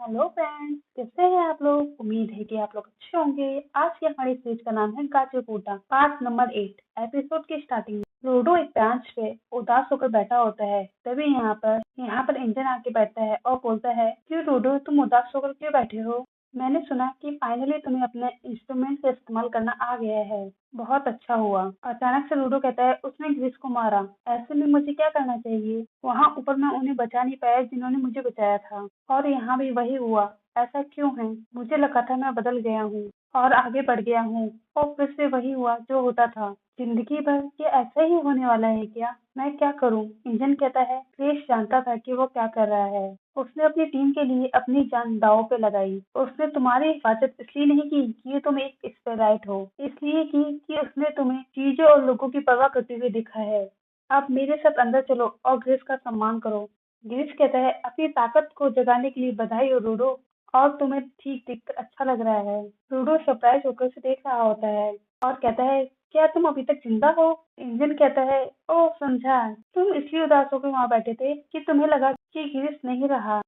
Hello friends, कैसे हैं आप लोग। उम्मीद है कि आप लोग अच्छे होंगे। आज की हमारी सीरीज का नाम है काचीपुटा पार्ट नंबर 8। एपिसोड की स्टार्टिंग में रोडो एक बेंच पे उदास होकर बैठा होता है। तभी यहाँ पर इंजन आके बैठता है और बोलता है कि रोडो, तुम उदास होकर क्यों बैठे हो। मैंने सुना कि फाइनली तुम्हें अपने इंस्ट्रूमेंट का इस्तेमाल करना आ गया है। बहुत अच्छा हुआ। अचानक से रोडो कहता है, उसने ग्रीस को मारा। ऐसे में मुझे क्या करना चाहिए। वहाँ ऊपर मैं उन्हें बचा नहीं पाया जिन्होंने मुझे बचाया था, और यहाँ भी वही हुआ। ऐसा क्यों है। मुझे लगा था मैं बदल गया हूँ और आगे बढ़ गया हूँ, और फिर से वही हुआ जो होता था। जिंदगी भर ये ऐसा ही होने वाला है क्या। मैं क्या करूँ। इंजन कहता है, क्रिस जानता था कि वो क्या कर रहा है। उसने अपनी टीम के लिए अपनी जान दांव पे लगाई। उसने तुम्हारी हिफाजत इसलिए नहीं की कि तुम एक स्पेराइट हो, इसलिए की कि उसने तुम्हें चीजों और लोगों की परवाह करते हुए देखा है। अब मेरे साथ अंदर चलो और ग्रेस का सम्मान करो। ग्रेस कहता है, अपनी ताकत को जगाने के लिए बधाई हो रोडो, और तुम्हें ठीक दिखकर अच्छा लग रहा है। रोडो सरप्राइज होकर उसे देख रहा होता है और कहता है, क्या तुम अभी तक जिंदा हो। इंजन कहता है, ओह समझा, तुम इसलिए उदास होकर वहाँ बैठे थे कि तुम्हें लगा कि गिरीश नहीं रहा।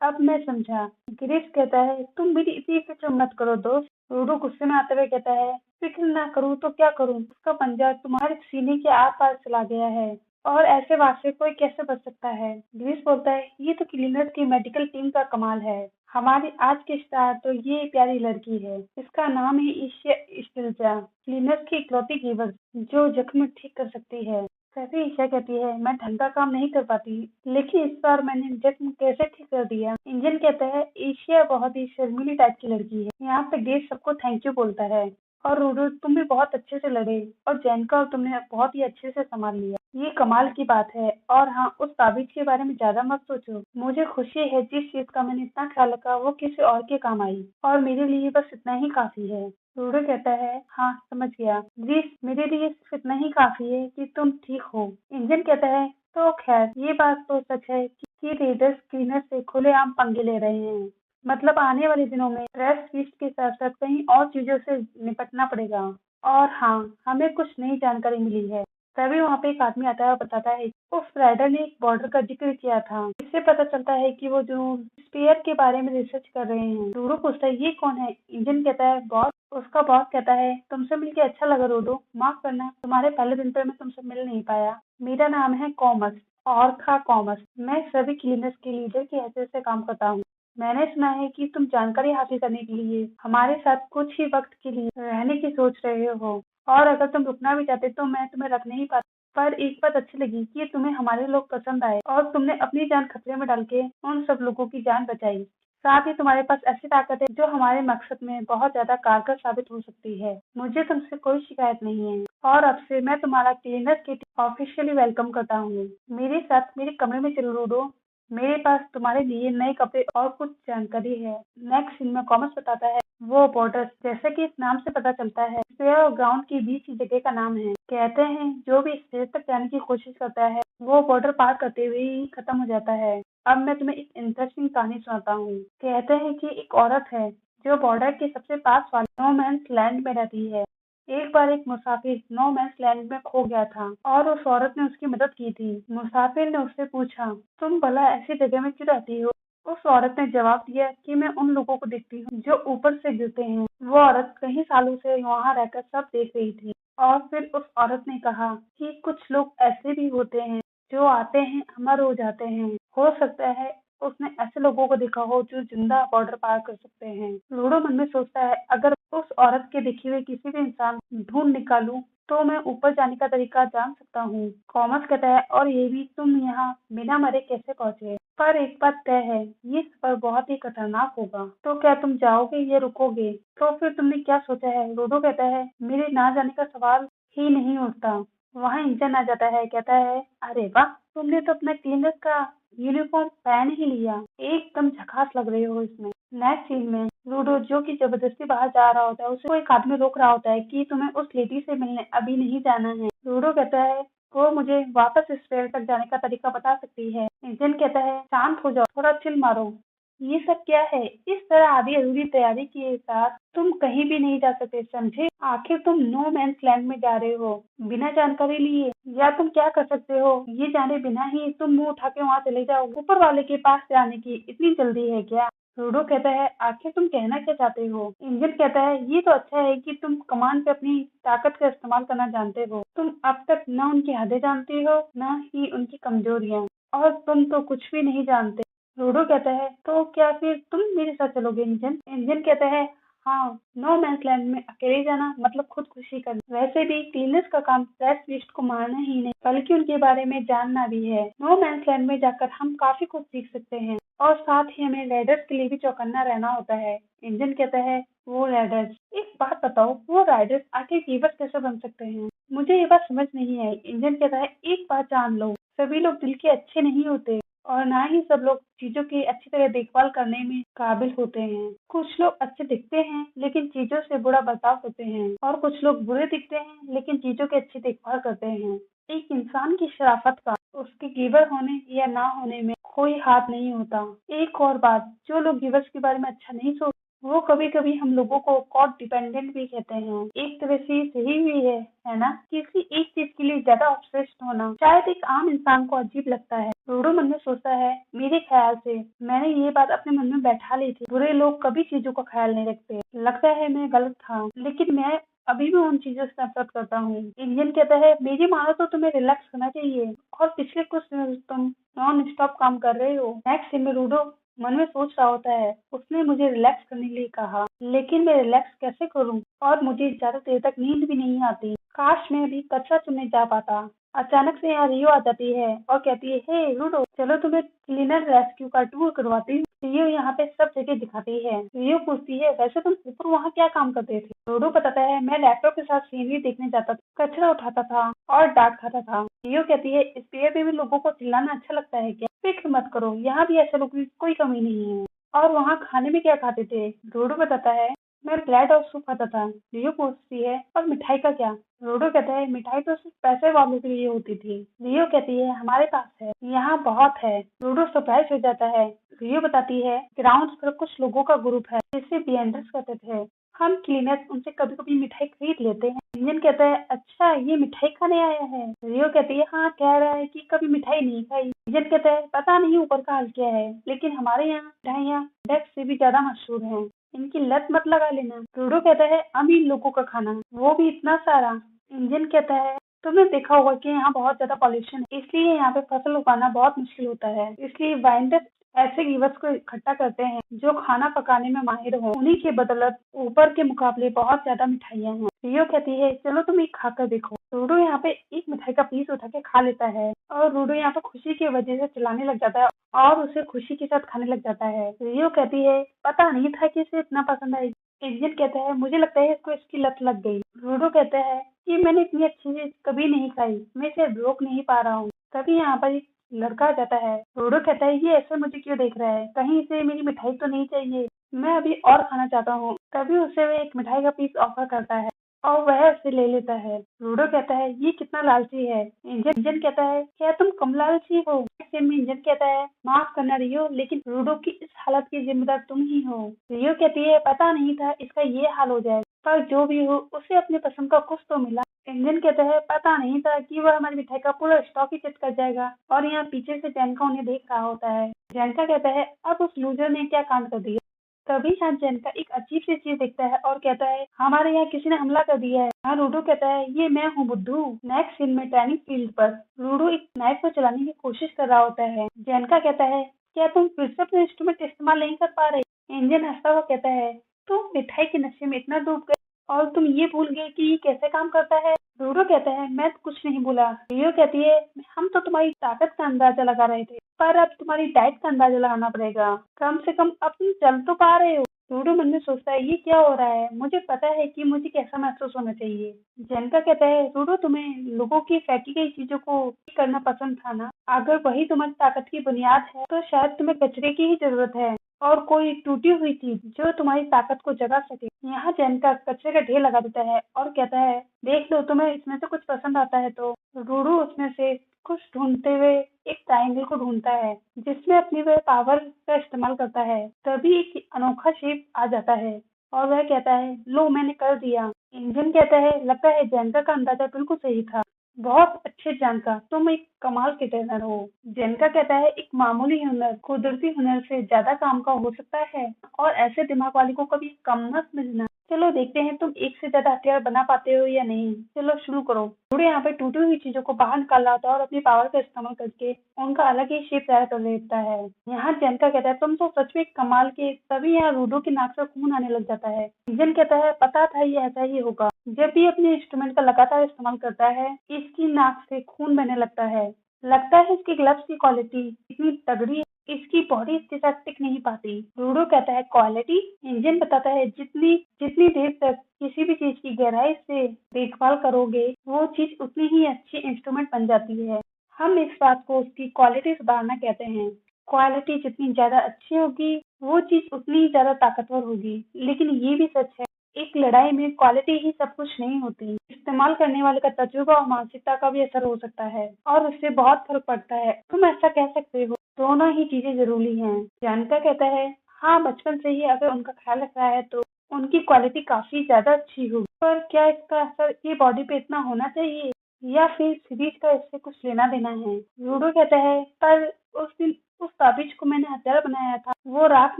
अब मैं समझा। गिरीश कहता है, तुम मेरी इतनी फिक्र मत करो दोस्त। रोडो गुस्से में आते हुए कहता है, फिक्र ना करूँ तो क्या करूँ। उसका पंजा तुम्हारे सीने के आर पार चला गया है, और ऐसे वार से कोई कैसे बच सकता है। गिरीश बोलता है, ये तो क्लीनर्स की मेडिकल टीम का कमाल है। हमारी आज की स्टार तो ये प्यारी लड़की है। इसका नाम है ईशा स्टिल्जा, क्लीनर्स की इकलौती हीरोइन जो जख्म ठीक कर सकती है। तभी ईशा कहती है, मैं ढंग का काम नहीं कर पाती, लेकिन इस बार मैंने जख्म कैसे ठीक कर दिया। इंजन कहता है, ईशा बहुत ही शर्मीली टाइप की लड़की है। यहाँ पे गेस्ट सबको थैंक यू बोलता है। और रूडो, तुम भी बहुत अच्छे से लड़े, और जैनका और तुमने बहुत ही अच्छे से संभाल लिया। ये कमाल की बात है। और हाँ, उस ताबीज के बारे में ज्यादा मत सोचो। मुझे खुशी है जिस चीज का मैंने इतना ख्याल रखा वो किसी और के काम आई, और मेरे लिए बस इतना ही काफी है। रूडो कहता है, हाँ समझ गया ग्रीस, मेरे लिए सिर्फ इतना ही काफी है कि तुम ठीक हो। इंजन कहता है, तो खैर ये बात तो सच है कि रेडर्स क्लीनर से खुलेआम पंगे ले रहे हैं। मतलब आने वाले दिनों में ट्रेस फीस्ट के साथ साथ कई और चीजों से निपटना पड़ेगा। और हाँ, हमें कुछ नई जानकारी मिली है। तभी वहाँ पे एक आदमी आता है और बताता है, उस राइडर ने एक बॉर्डर का जिक्र किया था। इससे पता चलता है कि वो जो स्पेयर के बारे में रिसर्च कर रहे हैं। रोडो पूछता है, ये कौन है। इंजन कहता है, बॉस। उसका बॉस कहता है, तुमसे मिलके अच्छा लगा रोडो, माफ करना तुम्हारे पहले दिन पर मैं तुमसे मिल नहीं पाया। मेरा नाम है कॉमस, ऑर्खा कॉमस। मैं सभी क्लीनर्स के लीडर की हैसियत से काम करता हूँ। मैंने सुना है कि तुम जानकारी हासिल करने के लिए हमारे साथ कुछ ही वक्त के लिए रहने की सोच रहे हो, और अगर तुम रुकना भी चाहते तो मैं तुम्हें रख नहीं पाता। पर एक बात अच्छी लगी कि तुम्हें हमारे लोग पसंद आए, और तुमने अपनी जान खतरे में डाल के उन सब लोगों की जान बचाई। साथ ही तुम्हारे पास ऐसी ताकत है जो हमारे मकसद में बहुत ज्यादा कारगर साबित हो सकती है। मुझे तुमसे कोई शिकायत नहीं है, और अब से मैं तुम्हारा क्लीनर किट ऑफिशियली वेलकम करता हूँ। मेरे साथ मेरे कमरे में चलो रोडो, मेरे पास तुम्हारे लिए नए कपड़े और कुछ जानकारी है। नेक्स्ट सीन में कॉमर्स बताता है, वो बॉर्डर जैसे कि इस नाम से पता चलता है, स्पेयर और ग्राउंड के बीच की जगह का नाम है। कहते हैं जो भी स्पेयर तक जाने की कोशिश करता है वो बॉर्डर पार करते हुए ही खत्म हो जाता है। अब मैं तुम्हें एक इंटरेस्टिंग कहानी सुनाता हूँ। कहते हैं कि एक औरत है जो बॉर्डर के सबसे पास वाले नो मैंस लैंड में रहती है। एक बार एक मुसाफिर नो मैंस लैंड में खो गया था, और उस औरत ने उसकी मदद की थी। मुसाफिर ने उससे पूछा, तुम भला ऐसी जगह में क्यों रहती हो। उस औरत ने जवाब दिया कि मैं उन लोगों को देखती हूँ जो ऊपर से गिरते हैं। वो औरत कई सालों से वहाँ रहकर सब देख रही थी, और फिर उस औरत ने कहा कि कुछ लोग ऐसे भी होते हैं जो आते हैं अमर हो जाते हैं। हो सकता है उसने ऐसे लोगों को देखा हो जो जिंदा बॉर्डर पार कर सकते हैं। लूडो मन में सोचता है, अगर उस औरत के दिखे हुए किसी भी इंसान ढूंढ निकालूं तो मैं ऊपर जाने का तरीका जान सकता हूँ। कॉमर्स कहता है, और ये भी तुम यहाँ बिना मरे कैसे पहुँचे। पर एक बात तय है, ये सफर बहुत ही खतरनाक होगा। तो क्या तुम जाओगे या रुकोगे। तो फिर तुमने क्या सोचा है। रोडो कहता है, मेरे ना जाने का सवाल ही नहीं उठता। वहाँ इंजन आ जाता है, कहता है, अरे वाह, तुमने तो अपना क्लीनर का यूनिफॉर्म पहन ही लिया, एकदम झकास लग रहे हो इसमें। नेक्स्ट सीन में लूडो, जो कि जबरदस्ती बाहर जा रहा होता है, उसे कोई एक आदमी रोक रहा होता है कि तुम्हें उस लेडी से मिलने अभी नहीं जाना है। लूडो कहता है, वो मुझे वापस इस पेड़ तक जाने का तरीका बता सकती है। इंजन कहता है, शांत हो जाओ, थोड़ा चिल मारो। ये सब क्या है। इस तरह आधी अधूरी तैयारी के साथ तुम कहीं भी नहीं जा सकते, समझे। आखिर तुम नो मैंस लैंड में जा रहे हो बिना जानकारी लिए। या तुम क्या कर सकते हो, ये जाने बिना ही तुम मुंह उठा के वहाँ चले जाओ। ऊपर वाले के पास जाने की इतनी जल्दी है क्या। रोडो कहता है आखिर तुम कहना क्या चाहते हो। इंजन कहता है ये तो अच्छा है कि तुम कमान पे अपनी ताकत का इस्तेमाल करना जानते हो। तुम अब तक न उनकी हदें जानती हो न ही उनकी कमजोरियां, और तुम तो कुछ भी नहीं जानते। रोडो कहता है तो क्या फिर तुम मेरे साथ चलोगे इंजन। इंजन कहता है हाँ, नो मैंस लैंड में अकेले जाना मतलब खुदकुशी करना। वैसे भी क्लीनर्स का काम फ्रेश वेस्ट को मारना ही नहीं बल्कि उनके बारे में जानना भी है। नो मैंस लैंड में जाकर हम काफी कुछ सीख सकते हैं और साथ ही हमें राइडर्स के लिए भी चौकन्ना रहना होता है। इंजन कहता है वो राइडर्स, एक बात बताओ, वो राइडर्स आखिर कीवर्स कैसे बन सकते हैं। मुझे ये बात समझ नहीं आई। इंजन कहता है एक बात जान लो, सभी लोग दिल के अच्छे नहीं होते और ना ही सब लोग चीजों की अच्छी तरह देखभाल करने में काबिल होते हैं। कुछ लोग अच्छे दिखते हैं लेकिन चीजों से बुरा बर्ताव करते हैं, और कुछ लोग बुरे दिखते हैं लेकिन चीजों की अच्छी देखभाल करते हैं। एक इंसान की शराफत का उसके गिवर होने या ना होने में कोई हाथ नहीं होता। एक और बात, जो लोग गिवर्स के बारे में अच्छा नहीं सोचते वो कभी कभी हम लोगों को कॉड डिपेंडेंट भी कहते हैं। एक तरह से सही भी है ना। किसी एक चीज के लिए ज्यादा ऑब्सेस्ड होना शायद एक आम इंसान को अजीब लगता है। रोडो मन में सोचता है मेरे ख्याल से मैंने ये बात अपने मन में बैठा ली थी, बुरे लोग कभी चीजों का ख्याल नहीं रखते। लगता है मैं गलत था, लेकिन मैं अभी भी उन चीजों से नफरत करता हूँ। इंजन कहता है मेरी मानो तो तुम्हें रिलैक्स करना चाहिए, और पिछले कुछ दिनों से तुम नॉन स्टॉप काम कर रहे हो। नेक्स्ट में रोडो मन में सोच रहा होता है उसने मुझे रिलैक्स करने के लिए कहा, लेकिन मैं रिलैक्स कैसे करूं, और मुझे ज्यादा देर तक नींद भी नहीं आती। काश मैं भी कचरा चुनने जा पाता। अचानक से यहाँ रियो आ जाती है और कहती है हे रूडो, चलो तुम्हें क्लीनर रेस्क्यू का टूर करवाती हूँ। रियो यहाँ पे सब जगह दिखाती है। रियो पूछती है वैसे तुम ऊपर वहाँ क्या काम करते थे। रोडो बताता है मैं लैपटॉप के साथ सीनरी देखने जाता था, कचरा उठाता था और डांट खाता था। रियो कहती है इस पेड़ पे भी लोगों को चिल्लाना अच्छा लगता है क्या। फिक्र मत करो, यहाँ भी ऐसे लोगों की कोई कमी नहीं है। और वहाँ खाने में क्या खाते थे। रोडो बताता है मैं ब्रेड और सूप खाता था। रियो पूछती है और मिठाई का क्या। रोडो कहता है मिठाई तो सिर्फ पैसे वालों के लिए होती थी। रियो कहती है हमारे पास है, यहाँ बहुत है। रोडो सरप्राइज हो जाता है। रियो बताती है ग्राउंड पर कुछ लोगों का ग्रुप है जिसे बियंडर्स कहते थे। हम क्लीनर्स उनसे कभी कभी मिठाई खरीद लेते हैं। इंजन कहता है अच्छा ये मिठाई खाने आया है। रियो कहती है हाँ, कह रहा है कि कभी मिठाई नहीं खाई। इंजन कहता है पता नहीं ऊपर का हाल क्या है, लेकिन हमारे यहाँ मिठाइयाँ डेक्स से भी ज्यादा मशहूर हैं। इनकी लत मत लगा लेना। रोडो कहता है अमीर लोगों का खाना, वो भी इतना सारा। इंजन कहता है तुमने देखा होगा कि यहाँ बहुत ज्यादा पॉल्यूशन है, इसलिए यहाँ पे फसल उगाना बहुत मुश्किल होता है। इसलिए बाइंडर ऐसे गिवर्स को इकट्ठा करते हैं जो खाना पकाने में माहिर हो। उन्हीं के बदौलत ऊपर के मुकाबले बहुत ज्यादा मिठाइयाँ हैं। रियो कहती है चलो तुम एक खाकर देखो। रूडो यहाँ पे एक मिठाई का पीस उठा के खा लेता है और रूडो यहाँ पे खुशी की वजह से चिल्लाने लग जाता है और उसे खुशी के साथ खाने लग जाता है। रियो कहती है पता नहीं था कि इसे इतना पसंद आएगी। एजेंट कहता है मुझे लगता है इसको इसकी लत लग गई। रूडो कहता है कि मैंने इतनी अच्छी चीज कभी नहीं खाई, मैं इसे रोक नहीं पा रहा हूँ। तभी यहाँ पर एक लड़का आ जाता है। रूडो कहता है ये ऐसे मुझे क्यों देख रहा है, कहीं इसे मेरी मिठाई तो नहीं चाहिए, मैं अभी और खाना चाहता हूँ। तभी उसे वह एक मिठाई का पीस ऑफर करता है और वह उसे ले लेता है। रूडो कहता है ये कितना लालची है। इंजन कहता है क्या तुम कम लालची हो। में इंजन कहता है माफ करना रियो, लेकिन रूडो की इस हालत की जिम्मेदार तुम ही हो। रियो कहती है पता नहीं था इसका ये हाल हो जाए, पर जो भी हो उसे अपने पसंद का कुछ तो मिला। इंजन कहता है पता नहीं था कि वह हमारी मिठाई का पूरा स्टॉक ही चिट कर जाएगा। और यहाँ पीछे से जैनका उन्हें देख रहा होता है। जैनका कहता है अब उस लूजर ने क्या कांड कर दिया। तभी यहाँ जैनका एक अजीब सी चीज देखता है और कहता है हमारे यहाँ किसी ने हमला कर दिया है। हाँ, रूडो कहता है ये मैं हूँ बुद्धू। नेक्स्ट सीन में ट्रेनिंग फील्ड पर रूडो एक नाइफ को चलाने की कोशिश कर रहा होता है। जैनका कहता है क्या तुम फिर से अपने इंस्ट्रूमेंट इस्तेमाल नहीं कर पा रहे। इंजन हंसता हुआ कहता है तुम मिठाई के नशे में इतना डूब गए और तुम ये भूल गए कि ये कैसे काम करता है। रूडो कहता है मैं तो कुछ नहीं भूला। रियो कहती है हम तो तुम्हारी ताकत का अंदाजा लगा रहे थे, पर अब तुम्हारी डाइट का अंदाजा लगाना पड़ेगा। कम से कम अब तुम चल तो पा रहे हो। रूडो मन में सोचता है ये क्या हो रहा है, मुझे पता है कि मुझे कैसा महसूस होना चाहिए। जेनका कहता है रूडो तुम्हें लोगों की फेंकी गई चीजों को करना पसंद था ना, अगर वही तुम्हारी ताकत की बुनियाद है तो शायद तुम्हें कचरे की ही जरूरत है और कोई टूटी हुई चीज जो तुम्हारी ताकत को जगा सके। यहाँ जेनका कचरे का ढेर लगा देता है और कहता है देख लो तुम्हें इसमें से कुछ पसंद आता है तो। रूडो उसमें से कुछ ढूंढते हुए एक ट्रायंगल को ढूंढता है जिसमें अपनी वह पावर का इस्तेमाल करता है। तभी एक अनोखा शेप आ जाता है और वह कहता है लो मैंने कर दिया। इंजन कहता है लगता है जैनका का अंदाजा बिल्कुल सही था। बहुत अच्छे जानकार, तुम एक कमाल के ट्रेनर हो। जनका कहता है एक मामूली हुनर कुदरती हुनर से ज्यादा काम का हो सकता है और ऐसे दिमाग वाले को कभी कम मत समझना। चलो देखते हैं तुम एक से ज्यादा हथियार बना पाते हो या नहीं। चलो शुरू करो। बूढ़े यहाँ पे टूटी हुई चीजों को बाहर निकाल रहा था और अपनी पावर का इस्तेमाल करके उनका अलग ही शेप तैयार कर लेता है। यहाँ जनका कहता है तुम तो सच में कमाल के। तभी यहाँ रूडो की नाक से खून आने लग जाता है। जन कहता है पता था ये ऐसा ही होगा। जब भी अपने इंस्ट्रूमेंट का लगातार इस्तेमाल करता है इसकी नाक से खून बहने लगता है इसकी ग्लव्स की क्वालिटी इतनी तगड़ी है, इसकी बॉडी इसके साथ टिक नहीं पाती। रूडो कहता है क्वालिटी। इंजन बताता है जितनी जितनी देर तक किसी भी चीज की गहराई से देखभाल करोगे वो चीज उतनी ही अच्छी इंस्ट्रूमेंट बन जाती है। हम इस बात को उसकी क्वालिटी सुधारना कहते हैं। क्वालिटी जितनी ज्यादा अच्छी होगी वो चीज उतनी ही ज्यादा ताकतवर होगी। लेकिन ये भी सच है एक लड़ाई में क्वालिटी ही सब कुछ नहीं होती। इस्तेमाल करने वाले का तजुर्बा और मानसिकता का भी असर हो सकता है और उससे बहुत फर्क पड़ता है। तुम ऐसा कह सकते हो दोनों ही चीजें जरूरी हैं। जानका कहता है हाँ बचपन से ही अगर उनका ख्याल रखा है तो उनकी क्वालिटी काफी ज्यादा अच्छी होगी। पर क्या इसका असर ये बॉडी पे इतना होना चाहिए या फिर सीरीज का इससे कुछ लेना देना है। रूडो कहता है पर उस दिन उस ताबीज को मैंने हथियार बनाया था वो रात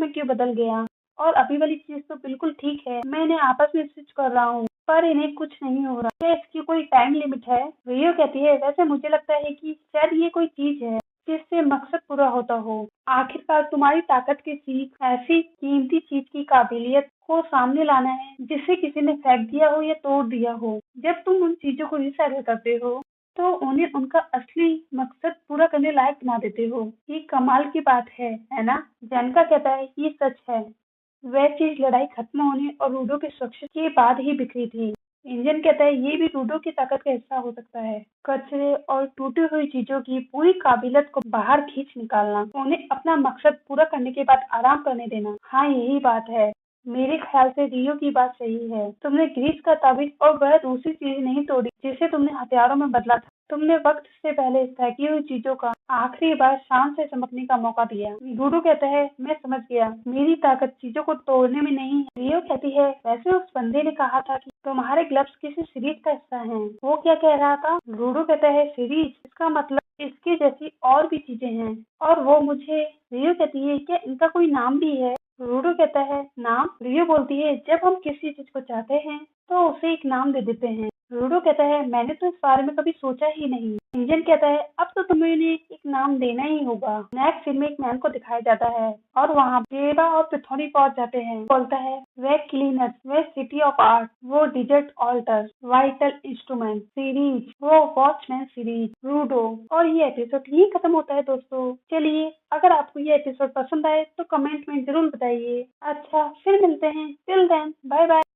में क्यों बदल गया। और अभी वाली चीज तो बिल्कुल ठीक है। मैं इन्हें आपस में स्विच कर रहा हूँ पर इन्हें कुछ नहीं हो रहा। क्या इसकी कोई टाइम लिमिट है। रियो कहती है वैसे मुझे लगता है कि शायद ये कोई चीज है जिससे मकसद पूरा होता हो। आखिरकार तुम्हारी ताकत की सीख ऐसी कीमती चीज की काबिलियत को सामने लाना है जिसे किसी ने फेंक दिया हो या तोड़ दिया हो। जब तुम उन चीजों को रिसाइकिल करते हो तो उन्हें उनका असली मकसद पूरा करने लायक बना देते हो। ये कमाल की बात है ना। जानका कहता है ये सच है। वह चीज लड़ाई खत्म होने और रूडो के सुरक्षा के बाद ही बिखरी थी। इंजन कहता है ये भी रूडो की ताकत का हिस्सा हो सकता है। कचरे और टूटी हुई चीजों की पूरी काबिलियत को बाहर खींच निकालना उन्हें अपना मकसद पूरा करने के बाद आराम करने देना। हाँ यही बात है। मेरे ख्याल से रियो की बात सही है। तुमने ग्रीस का ताबीज और वह दूसरी चीज नहीं तोड़ी जिसे तुमने हथियारों में बदला था। तुमने वक्त से पहले फेंकी हुई चीजों का आखिरी बार शान से चमकने का मौका दिया। डूडू कहता है मैं समझ गया मेरी ताकत चीजों को तोड़ने में नहीं है। रियो कहती है वैसे उस बंदे ने कहा था कि तुम्हारे ग्लव्स किसी सीरीज का हिस्सा हैं। वो क्या कह रहा था। डूडू कहता है सीरीज इसका मतलब इसके जैसी और भी चीजें हैं और वो मुझे। रियो कहती है क्या इनका कोई नाम भी है। रूडो कहता है नाम। रियो बोलती है जब हम किसी चीज को चाहते हैं तो उसे एक नाम दे देते हैं। रूडो कहता है मैंने तो इस बारे में कभी सोचा ही नहीं। इंजन कहता है अब तो तुम्हें उन्हें एक नाम देना ही होगा। नेक्स्ट फिल्म में एक मैन को दिखाया जाता है और वहाँ जेबा और पृथ्वी पहुंच जाते हैं। बोलता है वह क्लीनर, वह सिटी ऑफ आर्ट, वो desert altar, vital instrument series, वो वॉचमैन सीरीज, रूडो। और ये एपिसोड यही खत्म होता है दोस्तों। चलिए अगर आपको ये एपिसोड पसंद आए तो कमेंट में जरूर बताइए। अच्छा फिर मिलते हैं। Till then bye bye.